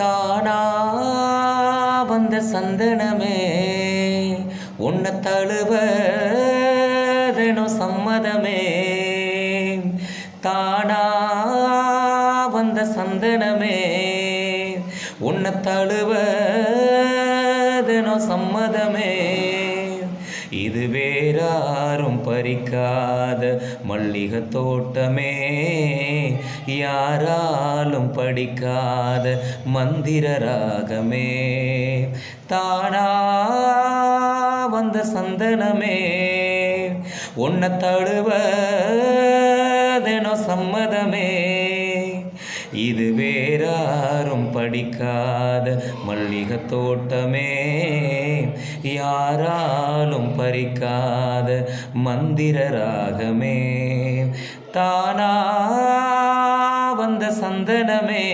தானா வந்த சந்தனமே உன்னை தழுவதெனும் சம்மதமே. தானா வந்த சந்தனமே உன்னை தழுவதெனும் சம்மதமே. இது வேறாரும் பறிக்காத மல்லிகை தோட்டமே, யாராலும் படிக்காத மந்திர ராகமே. தானா வந்த சந்தனமே உன்னை தழுவதெனும் சம்மதமே. இது வேறாரும் படிக்காத மல்லிகை தோட்டமே, யாராலும் பறிக்காத மந்திர ராகமே. தானா வந்த சந்தனமே.